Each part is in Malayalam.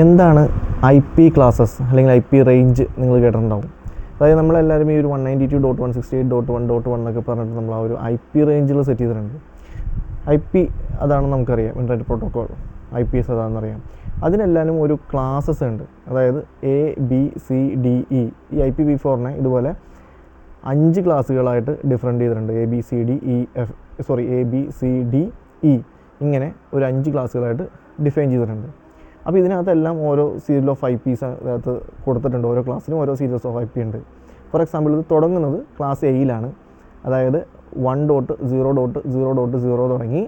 എന്താണ് IP ക്ലാസ്സസ് അല്ലെങ്കിൽ IP റേഞ്ച് നിങ്ങൾ കേട്ടിട്ടുണ്ടാവും. അതായത് നമ്മളെല്ലാവരും ഈ ഒരു 192.168.1.1 എന്നൊക്കെ പറഞ്ഞിട്ട് നമ്മൾ ആ ഒരു IP റേഞ്ചിൽ സെറ്റ് ചെയ്തിട്ടുണ്ട്. IP അതാണ് നമുക്കറിയാം, ഇൻ്റർനെറ്റ് പ്രോട്ടോക്കോൾ. IPS അതാണെന്നറിയാം. അതിനെല്ലാവരും ഒരു ക്ലാസ്സസ് ഉണ്ട്. അതായത് ABCDE. ഈ IPv4നെ ഇതുപോലെ 5 ക്ലാസ്സുകളായിട്ട് ഡിഫറെൻ്റ് ചെയ്തിട്ടുണ്ട്. ABCDE ഇങ്ങനെ ഒരു 5 ക്ലാസ്സുകളായിട്ട് ഡിഫൈൻ ചെയ്തിട്ടുണ്ട്. അപ്പോൾ ഇതിനകത്തെല്ലാം ഓരോ സീരിയൽ ഓഫ് IPs അതിനകത്ത് കൊടുത്തിട്ടുണ്ട്. ഓരോ ക്ലാസ്സിനും ഓരോ സീരീസ് ഓഫ് IP ഉണ്ട്. ഫോർ എക്സാമ്പിൾ ഇത് തുടങ്ങുന്നത് ക്ലാസ് എയിലാണ്. അതായത് 1.0.0.0 തുടങ്ങി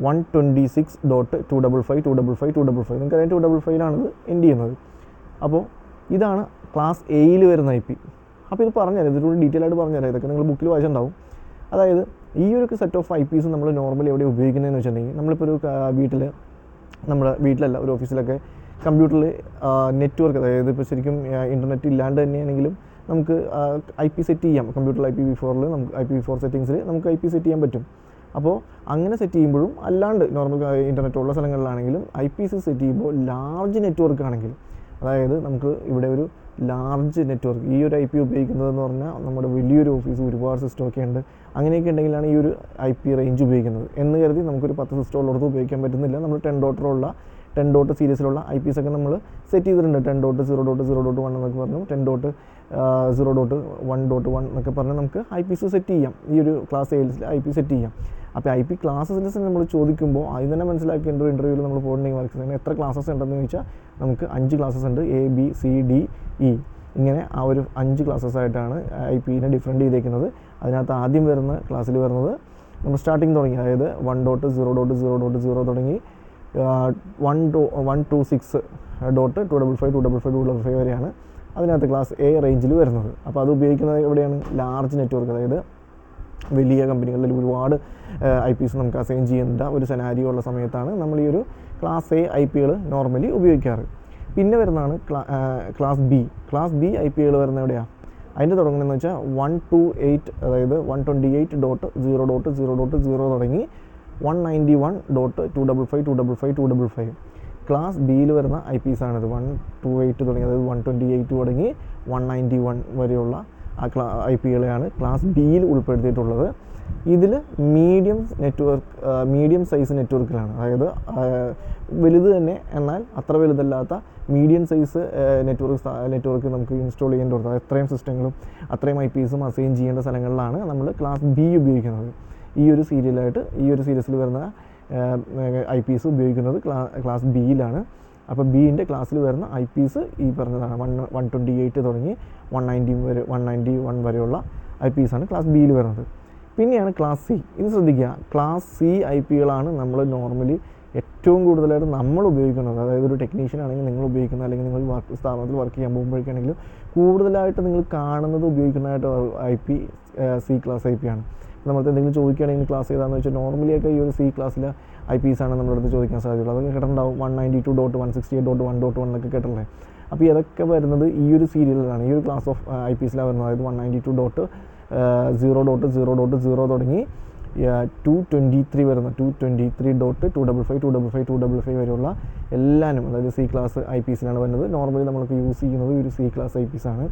126.255.255.255 നിങ്ങൾക്കറിയാം 255 എൻഡ് ചെയ്യുന്നത്. അപ്പോൾ ഇതാണ് ക്ലാസ് എയിൽ വരുന്ന IP. അപ്പോൾ ഇത് പറഞ്ഞുതരാം, ഇതിലൂടെ ഡീറ്റെയിൽ ആയിട്ട് പറഞ്ഞുതരാം. ഇതൊക്കെ നിങ്ങൾ ബുക്കിൽ വായിച്ചിട്ടുണ്ടാവും. അതായത് ഈ ഒരു സെറ്റ് ഓഫ് IPs നമ്മൾ നോർമലി എവിടെ ഉപയോഗിക്കുന്നതെന്ന് വെച്ചിട്ടുണ്ടെങ്കിൽ, നമ്മളിപ്പോൾ ഒരു നമ്മുടെ വീട്ടിലല്ല, ഒരു ഓഫീസിലൊക്കെ കമ്പ്യൂട്ടറിൽ നെറ്റ്വർക്ക്, അതായത് ഇപ്പോൾ ശരിക്കും ഇൻ്റർനെറ്റ് ഇല്ലാണ്ട് തന്നെയാണെങ്കിലും നമുക്ക് IP സെറ്റ് ചെയ്യാം. കമ്പ്യൂട്ടറിൽ IPv4ൽ നമുക്ക് IPv4 സെറ്റിങ്സിൽ നമുക്ക് IP സെറ്റ് ചെയ്യാൻ പറ്റും. അപ്പോൾ അങ്ങനെ സെറ്റ് ചെയ്യുമ്പോഴും അല്ലാണ്ട് നോർമൽ ഇൻ്റർനെറ്റ് ഉള്ള സ്ഥലങ്ങളിലാണെങ്കിലും IPs സെറ്റ് ചെയ്യുമ്പോൾ ലാർജ് നെറ്റ്വർക്ക് ആണെങ്കിൽ, അതായത് നമുക്ക് ഇവിടെ ഒരു ലാർജ് നെറ്റ്വർക്ക്, ഈ ഒരു IP ഉപയോഗിക്കുന്നതെന്ന് പറഞ്ഞാൽ നമ്മുടെ വലിയൊരു ഓഫീസ്, ഒരുപാട് സിസ്റ്റമൊക്കെ ഉണ്ട്. അങ്ങനെയൊക്കെ ഉണ്ടെങ്കിലാണ് ഈ ഒരു IP റേഞ്ച് ഉപയോഗിക്കുന്നത്. എന്ന് കരുതി നമുക്കൊരു 10 സിസ്റ്റം ഉള്ളിടത്ത് ഉപയോഗിക്കാൻ പറ്റുന്നില്ല. നമ്മൾ 10 സീരീസിലുള്ള IPs ഒക്കെ നമ്മൾ സെറ്റ് ചെയ്തിട്ടുണ്ട്. 10.0.0.1 എന്നൊക്കെ പറഞ്ഞു, 10.0.1.1 എന്നൊക്കെ പറഞ്ഞ് നമുക്ക് IPs സെറ്റ് ചെയ്യാം. ഈ ഒരു ക്ലാസ് എയിൽ IP സെറ്റ് ചെയ്യാം. അപ്പോൾ IP ക്ലാസ്സസ് നമ്മൾ ചോദിക്കുമ്പോൾ അതിന് തന്നെ മനസ്സിലാക്കേണ്ട ഒരു ഇൻ്റർവ്യൂവിൽ നമ്മൾ പോയിട്ടുണ്ടെങ്കിൽ വർക്ക് എത്ര ക്ലാസ്സസ് ഉണ്ടെന്ന് ചോദിച്ചാൽ നമുക്ക് 5 ക്ലാസ്സസ് ഉണ്ട്. ABCDE ഇങ്ങനെ ആ ഒരു 5 ക്ലാസ്സസ് ആയിട്ടാണ് IPനെ ഡിഫറെൻ്റ് ചെയ്തേക്കുന്നത്. അതിനകത്ത് ആദ്യം വരുന്ന ക്ലാസ്സിൽ വരുന്നത് നമ്മൾ സ്റ്റാർട്ടിങ് തുടങ്ങി, അതായത് 1.0.0.0 തുടങ്ങി 126.255.255 വരെയാണ് അതിനകത്ത് ക്ലാസ് A റേഞ്ചിൽ വരുന്നത്. അപ്പോൾ അത് ഉപയോഗിക്കുന്നത് എവിടെയാണ്? ലാർജ് നെറ്റ്വർക്ക്, അതായത് വലിയ കമ്പനികളിൽ ഒരുപാട് IPs നമുക്ക് അസൈൻ ചെയ്യേണ്ട ഒരു സെനാരിയോ ഉള്ള സമയത്താണ് നമ്മൾ ഈ ഒരു ക്ലാസ് A IPകൾ നോർമലി ഉപയോഗിക്കാറ്. പിന്നെ വരുന്നതാണ് ക്ലാസ് B. ക്ലാസ് B IPകൾ വരുന്നത് എവിടെയാണ്? അതിൻ്റെ തുടങ്ങുന്നതെന്ന് വെച്ചാൽ 128, അതായത് 128.0.0.0 തുടങ്ങി 191.255.255 ക്ലാസ് Bയിൽ വരുന്ന IPs ആണിത്. 128 തുടങ്ങി, അതായത് 128 തുടങ്ങി 191 വരെയുള്ള ആ IPകളെയാണ് ക്ലാസ് Bയിൽ ഉൾപ്പെടുത്തിയിട്ടുള്ളത്. ഇതിൽ മീഡിയം സൈസ് നെറ്റ്വർക്കിലാണ്, അതായത് വലുത് തന്നെ എന്നാൽ അത്ര വലുതല്ലാത്ത മീഡിയം സൈസ് നെറ്റ്വർക്ക് നമുക്ക് ഇൻസ്റ്റാൾ ചെയ്യേണ്ടത്. അത്രയും സിസ്റ്റങ്ങളും അത്രയും IPസും അസൈൻ ചെയ്യേണ്ട സ്ഥലങ്ങളിലാണ് നമ്മൾ ക്ലാസ് B ഉപയോഗിക്കുന്നത്. ഈ ഒരു സീരീസിൽ വരുന്ന IPs ഉപയോഗിക്കുന്നത് ക്ലാസ് Bയിലാണ്. അപ്പോൾ Bൻ്റെ ക്ലാസ്സിൽ വരുന്ന IPs ഈ പറഞ്ഞതാണ് 128 തുടങ്ങി 191 വരെയുള്ള IPs ആണ് ക്ലാസ് Bയിൽ വരുന്നത്. പിന്നെയാണ് ക്ലാസ് C. ഇത് ശ്രദ്ധിക്കുക, ക്ലാസ് C IPകളാണ് നമ്മൾ നോർമലി ഏറ്റവും കൂടുതലായിട്ട് നമ്മൾ ഉപയോഗിക്കുന്നത്. അതായത് ഒരു ടെക്നീഷ്യൻ ആണെങ്കിൽ നിങ്ങൾ ഉപയോഗിക്കുന്നത്, അല്ലെങ്കിൽ നിങ്ങൾ സ്ഥാപനത്തിൽ വർക്ക് ചെയ്യാൻ പോകുമ്പോഴേക്കാണെങ്കിലും കൂടുതലായിട്ട് നിങ്ങൾ കാണുന്നത് ഉപയോഗിക്കുന്നതായിട്ട് IP C ക്ലാസ് IP ആണ്. നമ്മൾ എന്തെങ്കിലും ചോദിക്കുകയാണെങ്കിൽ ക്ലാസ് ഏതാണെന്ന് വെച്ചാൽ നോർമലിയൊക്കെ ഈ ഒരു C ക്ലാസ്സിലെ IPs ആണ് നമ്മുടെ അടുത്ത് ചോദിക്കാൻ സാധ്യതയുള്ളൂ. അതൊക്കെ കേട്ടിട്ടുണ്ടാവും. 192.168.1.1 എന്നൊക്കെ കേട്ടില്ലേ? അപ്പോൾ ഇതൊക്കെ വരുന്നത് ഈ ഒരു സീരിയലിലാണ്, ഈ ഒരു ക്ലാസ് ഓഫ് IPസിലാണ് വരുന്നത്. അതായത് 192.0.0.0 തുടങ്ങി 223 വരുന്ന 223.255.255 വരെയുള്ള എല്ലാവരും, അതായത് C ക്ലാസ് IPസിലാണ് വരുന്നത്. നോർമലി നമ്മൾക്ക് യൂസ് ചെയ്യുന്നത് ഒരു C ക്ലാസ് IPs ആണ്.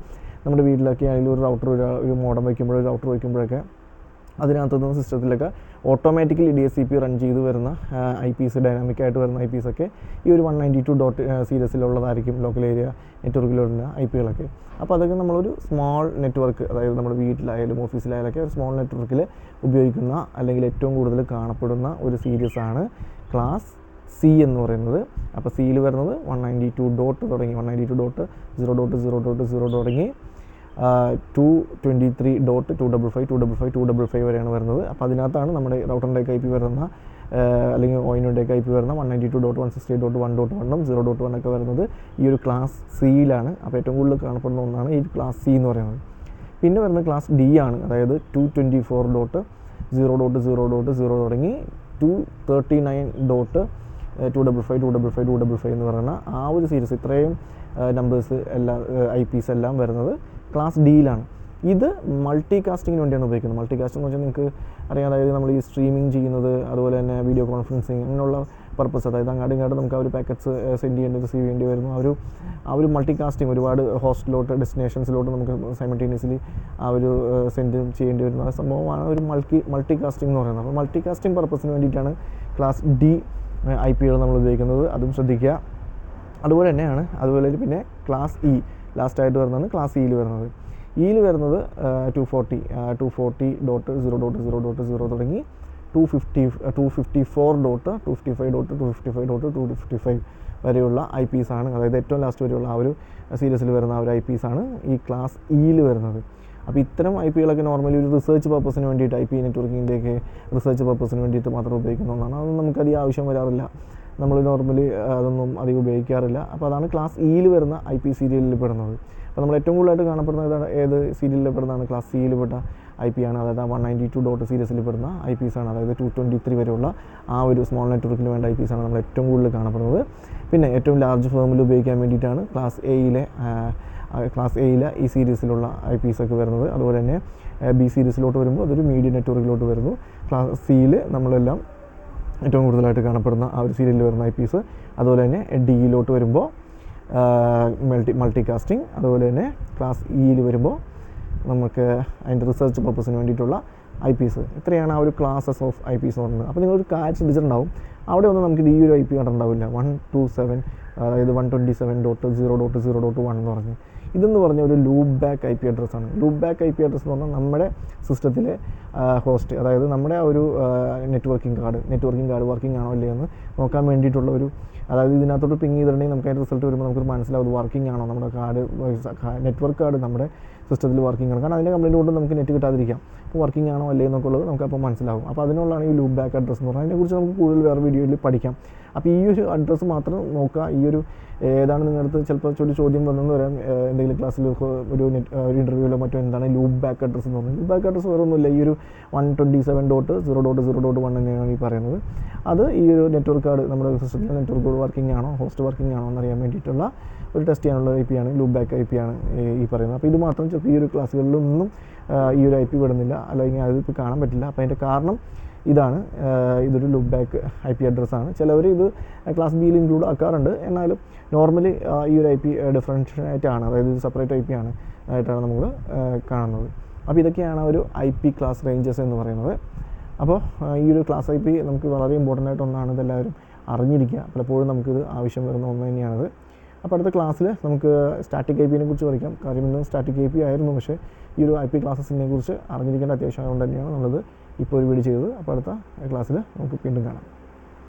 നമ്മുടെ വീട്ടിലൊക്കെ ആയാലും ഒരു മോഡം വയ്ക്കുമ്പോഴൊക്കെ അതിനകത്തുനിന്ന് സിസ്റ്റത്തിലൊക്കെ ഓട്ടോമാറ്റിക്കലി DSCP റൺ ചെയ്ത് വരുന്ന IPs, ഡൈനാമിക്കായിട്ട് വരുന്ന IPസൊക്കെ ഈ ഒരു 192 സീരീസിലുള്ളതായിരിക്കും, ലോക്കൽ ഏരിയ നെറ്റ്വർക്കിൽ വരുന്ന IPകളൊക്കെ. അപ്പോൾ അതൊക്കെ നമ്മളൊരു സ്മോൾ നെറ്റ്വർക്ക്, അതായത് നമ്മുടെ വീട്ടിലായാലും ഓഫീസിലായാലൊക്കെ ഒരു സ്മോൾ നെറ്റ്വർക്കിൽ ഉപയോഗിക്കുന്ന അല്ലെങ്കിൽ ഏറ്റവും കൂടുതൽ കാണപ്പെടുന്ന ഒരു സീരീസാണ് ക്ലാസ് C എന്ന് പറയുന്നത്. അപ്പോൾ Cയിൽ വരുന്നത് 192 തുടങ്ങി 192.0.0.0 തുടങ്ങി 223.255.255 വരെയാണ് വരുന്നത്. അപ്പോൾ അതിനകത്താണ് നമ്മുടെ റൗട്ടറിൻ്റെയൊക്കെ IP വരുന്ന, അല്ലെങ്കിൽ OINOടെയൊക്കെ IP വരുന്ന 192.168.1.1 0.1 ഒക്കെ വരുന്നത് ഈ ഒരു ക്ലാസ് Cയിലാണ്. അപ്പോൾ ഏറ്റവും കൂടുതൽ കാണപ്പെടുന്ന ഒന്നാണ് ഈ ക്ലാസ് C എന്ന് പറയുന്നത്. പിന്നെ വരുന്ന ക്ലാസ് D ആണ്, അതായത് 224.0.0.0 തുടങ്ങി 239.255.255 എന്ന് പറയുന്ന ആ ഒരു സീരീസ്, ഇത്രയും നമ്പേഴ്സ് എല്ലാം IPs എല്ലാം വരുന്നത് ക്ലാസ് Dയിലാണ്. ഇത് മൾട്ടി കാസ്റ്റിങ്ങിന് വേണ്ടിയാണ് ഉപയോഗിക്കുന്നത്. മൾട്ടി കാസ്റ്റിംഗ് എന്ന് വെച്ചാൽ നിങ്ങൾക്ക് അറിയാം, അതായത് നമ്മൾ ഈ സ്ട്രീമിംഗ് ചെയ്യുന്നത്, അതുപോലെ തന്നെ വീഡിയോ കോൺഫറൻസിങ്, അങ്ങനെയുള്ള പർപ്പസ്, അതായത് അങ്ങാടും ഇങ്ങോട്ട് നമുക്ക് ആ ഒരു പാക്കറ്റ്സ് സെൻഡ് ചെയ്യേണ്ടി റിസീവ് ചെയ്യേണ്ടി വരുന്നു. ആ ഒരു മൾട്ടി കാസ്റ്റിംഗ് ഒരുപാട് ഹോസ്റ്റിലോട്ട് ഡെസ്റ്റിനേഷൻസിലോട്ട് നമുക്ക് സൈമൾട്ടേനിയസ്ലി ആ ഒരു സെൻഡ് ചെയ്യേണ്ടി വരുന്ന സംഭവമാണ് ഒരു മൾട്ടി കാസ്റ്റിംഗ് എന്ന് പറയുന്നത്. അപ്പോൾ മൾട്ടി കാസ്റ്റിംഗ് പർപ്പസിന് വേണ്ടിയിട്ടാണ് ക്ലാസ് ഡി IP നമ്മൾ ഉപയോഗിക്കുന്നത്, അതും ശ്രദ്ധിക്കുക. അതുപോലെ തന്നെയാണ് പിന്നെ ക്ലാസ് ഇ ലാസ്റ്റായിട്ട് വരുന്നതാണ് ക്ലാസ് ഇയിൽ വരുന്നത്. ഇയിൽ വരുന്നത് 240.0.0.0 തുടങ്ങി 254.255.255 വരെയുള്ള IPs ആണ്. അതായത് ഏറ്റവും ലാസ്റ്റ് വരെയുള്ള ആ ഒരു സീരീസിൽ വരുന്ന ആ ഒരു IPs ആണ് ഈ ക്ലാസ് ഇയിൽ വരുന്നത്. അപ്പോൾ ഇത്തരം IPകളൊക്കെ നോർമലി ഒരു റിസർച്ച് പർപ്പസിന് വേണ്ടിയിട്ട് IP നെറ്റ്വർക്കിൻ്റെയൊക്കെ റിസർച്ച് പർപ്പസിന് വേണ്ടിയിട്ട് മാത്രം ഉപയോഗിക്കുന്ന ഒന്നാണ്. അതൊന്നും നമുക്കധികം ആവശ്യം വരാറില്ല, നമ്മൾ നോർമലി അതൊന്നും അധികം ഉപയോഗിക്കാറില്ല. അപ്പോൾ അതാണ് ക്ലാസ് ഇയിൽ വരുന്ന IP സീരിയലിൽ പെടുന്നത്. അപ്പോൾ നമ്മൾ ഏറ്റവും കൂടുതലായിട്ട് കാണപ്പെടുന്നത് ഏത് സീരിയലിൽ പെടുന്നതാണ്? ക്ലാസ് സിയിൽ പെട്ട IP ആണ്. അതായത് 192 സീരീസിൽ പെടുന്ന IPs ആണ്. അതായത് 223 വരെയുള്ള ആ ഒരു സ്മോൾ നെറ്റ്വർക്കിന് വേണ്ട IPs ആണ് നമ്മൾ ഏറ്റവും കൂടുതൽ കാണപ്പെടുന്നത്. പിന്നെ ഏറ്റവും ലാർജ് ഫേമിൽ ഉപയോഗിക്കാൻ വേണ്ടിയിട്ടാണ് ക്ലാസ് എയിലെ ഈ സീരീസിലുള്ള IPs ഒക്കെ വരുന്നത്. അതുപോലെ തന്നെ B സീരീസിലോട്ട് വരുമ്പോൾ അതൊരു മീഡിയം നെറ്റ്വർക്കിലോട്ട് വരുന്നു. ക്ലാസ് സിയിൽ നമ്മളെല്ലാം ഏറ്റവും കൂടുതലായിട്ട് കാണപ്പെടുന്ന ആ ഒരു സീരിയലിൽ വരുന്ന IPs. അതുപോലെ തന്നെ ഡിയിലോട്ട് വരുമ്പോൾ മൾട്ടി കാസ്റ്റിംഗ്. അതുപോലെ തന്നെ ക്ലാസ് ഇയിൽ വരുമ്പോൾ നമുക്ക് അതിൻ്റെ റിസർച്ച് പർപ്പസിന് വേണ്ടിയിട്ടുള്ള IPs. ഇത്രയാണ് ആ ഒരു ക്ലാസസ് ഓഫ് IPs എന്ന് പറയുന്നത്. അപ്പോൾ നിങ്ങളൊരു കാര്യം ശ്രദ്ധിച്ചിട്ടുണ്ടാവും, അവിടെ ഒന്നും നമുക്ക് ഈ ഒരു IP കണ്ടിട്ടുണ്ടാവില്ല. 127 അതായത് 127.0.0.1 എന്ന് പറഞ്ഞ് ഇതെന്ന് പറഞ്ഞ ഒരു ലൂപ്പ് ബാക്ക് IP അഡ്രസ്സാണ്. ലൂപ്പ് ബാക്ക് IP അഡ്രസ്സ് എന്ന് പറഞ്ഞാൽ നമ്മുടെ സിസ്റ്റത്തിലെ ഹോസ്റ്റ്, അതായത് നമ്മുടെ ആ ഒരു നെറ്റ്വർക്കിംഗ് കാർഡ് വർക്കിംഗ് ആണോ അല്ലേ എന്ന് നോക്കാൻ വേണ്ടിയിട്ടുള്ള ഒരു, അതായത് ഇതിനകത്തോട്ട് പിങ് ചെയ്തിട്ടുണ്ടെങ്കിൽ നമുക്ക് അതിൻ്റെ റിസൾട്ട് വരുമ്പോൾ നമുക്ക് മനസ്സിലാവും വർക്കിംഗ് ആണോ, നമ്മുടെ നെറ്റ്വർക്ക് കാർഡ് നമ്മുടെ സിസ്റ്റത്തിൽ വർക്കിംഗ് ആണ്. കാരണം അതിൻ്റെ കംപ്ലയിൻറ്റ് കൊണ്ട് നമുക്ക് നെറ്റ് കിട്ടാതിരിക്കാം. അപ്പോൾ വർക്കിംഗ് ആണോ അല്ലേ എന്നൊക്കെ ഉള്ളത് നമുക്ക് അപ്പോൾ മനസ്സിലാവും. അപ്പോൾ അതിനുള്ളതാണ് ഈ ലൂപ്പ് ബാക്ക് അഡ്രസ്സ് എന്ന് പറഞ്ഞാൽ. അതിനെക്കുറിച്ച് നമുക്ക് കൂടുതൽ വേറെ വീഡിയോയിൽ പഠിക്കാം. അപ്പോൾ ഈ ഒരു അഡ്രസ്സ് മാത്രം നോക്കുക. ഈ ഒരു ഏതാണ് നിങ്ങളടുത്ത് ചിലപ്പോൾ ഒരു ചോദ്യം വന്നെന്ന് വരാം എന്തെങ്കിലും ക്ലാസ്സിൽ ഒരു ഇൻ്റർവ്യൂവിലോ മറ്റോ, എന്താണ് ലൂപ്പ് ബാക്ക് അഡ്രസ്സ് എന്ന് പറഞ്ഞാൽ. ലൂപ്പ് ബാക്ക് അഡ്രസ്സ് വേറെ ഒന്നുമില്ല, ഈ ഒരു 127.0.0.1 തന്നെയാണ് ഈ പറയുന്നത്. അത് ഈ ഒരു നെറ്റ്വർക്ക് കാർഡ് നമ്മുടെ സിസ്റ്റത്തിൽ നെറ്റ്വർക്ക് കാർഡ് വർക്കിംഗ് ആണോ ഹോസ്റ്റ് വർക്കിംഗ് ആണോ എന്നറിയാൻ വേണ്ടിയിട്ടുള്ള ഒരു ടെസ്റ്റ് ചെയ്യാനുള്ള IP ആണ്, ലൂപ്പ് ബാക്ക് IP ആണ് ഈ പറയുന്നത്. അപ്പോൾ ഇത് മാത്രം ചിലപ്പോൾ ഈ ഒരു ക്ലാസ്സുകളിലൊന്നും ഈ ഒരു IP വിടുന്നില്ല, അല്ലെങ്കിൽ അതിപ്പോൾ കാണാൻ പറ്റില്ല. അപ്പോൾ അതിൻ്റെ കാരണം ഇതാണ്, ഇതൊരു ലൂപ്പ് ബാക്ക് IP അഡ്രസ്സാണ്. ചിലവർ ഇത് ക്ലാസ് ബിയിൽ ഇൻക്ലൂഡ് ആക്കാറുണ്ട്, എന്നാലും നോർമലി ഈ ഒരു IP ഡിഫറൻഷ്യനായിട്ടാണ്, അതായത് ഇത് സെപ്പറേറ്റ് IP ആണ് ആയിട്ടാണ് നമ്മൾ കാണുന്നത്. അപ്പോൾ ഇതൊക്കെയാണ് ഒരു IP ക്ലാസ് റേഞ്ചസ് എന്ന് പറയുന്നത്. അപ്പോൾ ഈ ഒരു ക്ലാസ് IP നമുക്ക് വളരെ ഇമ്പോർട്ടൻ്റ് ആയിട്ട് ഒന്നാണ്, ഇതെല്ലാവരും അറിഞ്ഞിരിക്കുക. പലപ്പോഴും നമുക്കിത് ആവശ്യം വരുന്ന ഒന്ന് തന്നെയാണിത്. അപ്പോൾ അടുത്ത ക്ലാസ്സിൽ നമുക്ക് സ്റ്റാറ്റിക് IP കുറിച്ച് പഠിക്കാം. കാര്യം ഇന്ന് സ്റ്റാറ്റിക് IP ആയിരുന്നു, പക്ഷേ ഈ ഒരു IP ക്ലാസ്സസിനെ കുറിച്ച് അറിഞ്ഞിരിക്കേണ്ട അത്യാവശ്യമായതുകൊണ്ട് തന്നെയാണ് നമ്മളത് ഇപ്പോൾ ഒരു വീഡിയോ ചെയ്തത്. അപ്പോൾ അടുത്ത ക്ലാസ്സിൽ നമുക്ക് വീണ്ടും കാണാം.